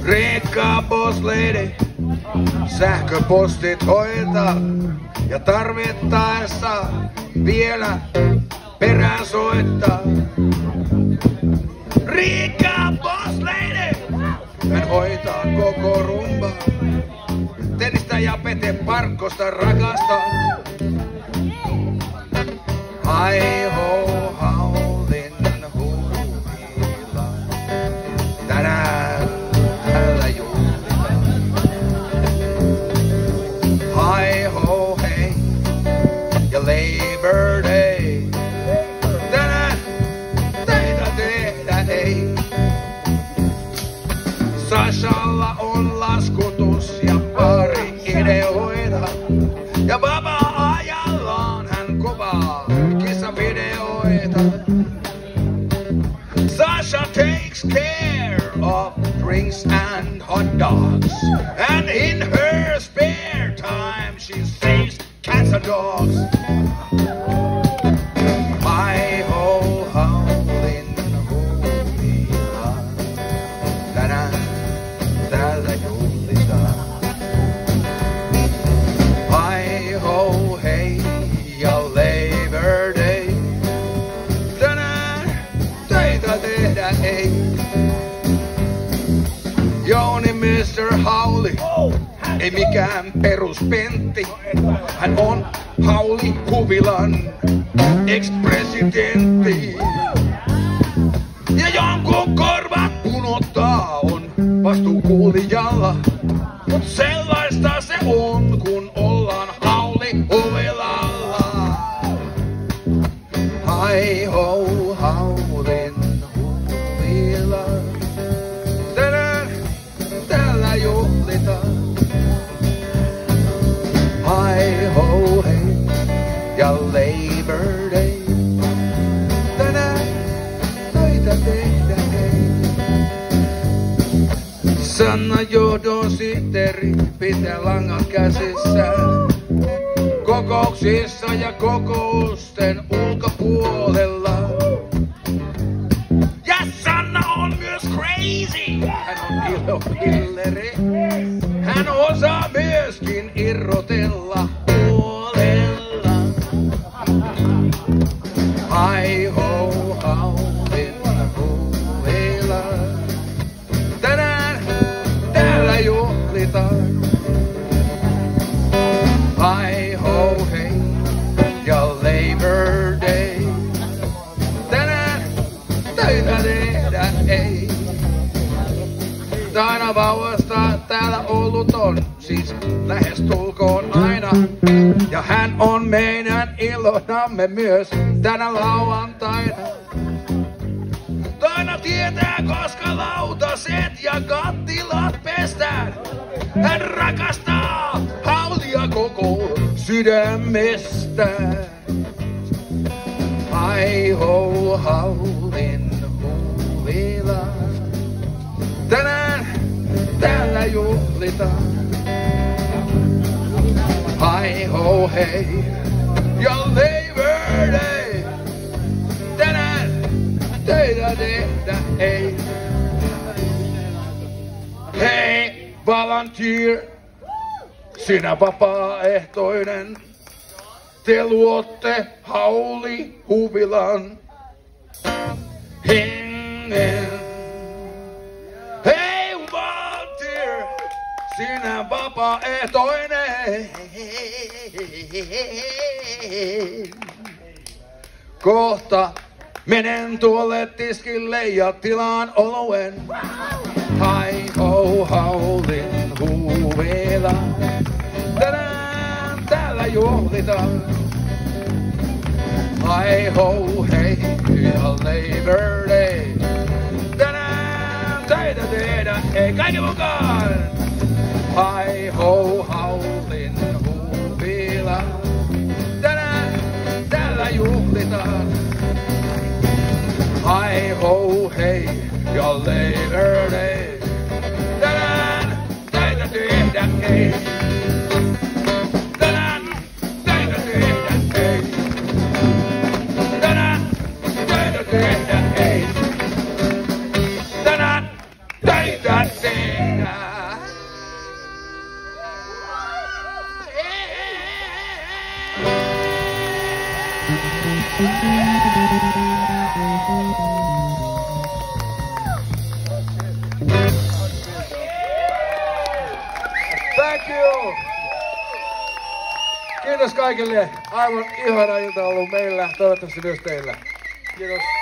Riikka boss lady, sähköpostit hoitaa ja tarvittaessa vielä perään soittaa. Riikka boss lady, hän hoitaa koko rumba. Tenistä ja Pete Parkkosta rakastaa. Ai ho haulin huuvilla, tänään täällä juhlitaan. Hi ho hei ja Labor Day, tänään teitä tehdä ei. Sashalla on laskutus ja pari ideoita ja vapaa-ajallaan hän kovaa kisavideoita. Sasha takes care of drinks and hot dogs, and in her spare time she saves cats and dogs. Hi ho haulin huuvilla, tänään täällä juhlitaan. Hi ho hei ja Labor Day, tänään töitä tehdä ei. Jouni Mr. Hauli, ei mikään peruspentti. Hän on Hauli Huvilan ex-presidentti. Ja jonkun korvat punottaa on vastuukuulijalla. Mut sellaista se on, kun ollaan Hauli Huvilalla. Hi ho haulin huvila, tänään täällä juhlitaan. Hi ho hei ja Labor Day, tänään töitä tehdä ei. Sanna johdon sihteeri pitää langan käsissään kokouksissa ja kokousten ulkopuolella. Ja Sanna on myös crazy. Hän on ilopilleri. Hän osaa myöskin irrotella huolella. Hi ho haulin huvila, tänään täällä juhlitaan. Hi ho hei ja Labor Day, tänään töitä tehdä ei. Aina vauvasta täällä ollut on, siis lähestulkoon aina. Ja hän on meidän ilonamme myös tänä lauantaina. Taina tietää, koska lautaset ja kattilat pestään. Hän rakastaa Haulia koko sydämestään. Ai ho haulin huvila, tänään täällä juhlitaan. Hi ho hei ja Labor Day, tänään töitä tehdä ei. Hei volunteer, sinä vapaaehtoinen, te luotte Hauli Huvilan hengen. Hei volunteer, sinä vapaaehtoinen, kohta menen tuolle tiskille ja tilaan oluen. Hi ho haulin huvila, tänään täällä juhlitaan. Hi ho hei ja Labor Day, tänään töitä tehdä ei. Kaikki mukaan! Hi ho haulin huvila, tänään täällä juhlitaan. Hi ho hei ja Labor Day, ei. Tänään töitä tehdä ei. Tänään töitä tehdä ei. Tänään töitä tehdään. Thank you! Kiitos kaikille. Aivan ihana ilta ollut meillä. Toivottavasti myös teillä. Kiitos.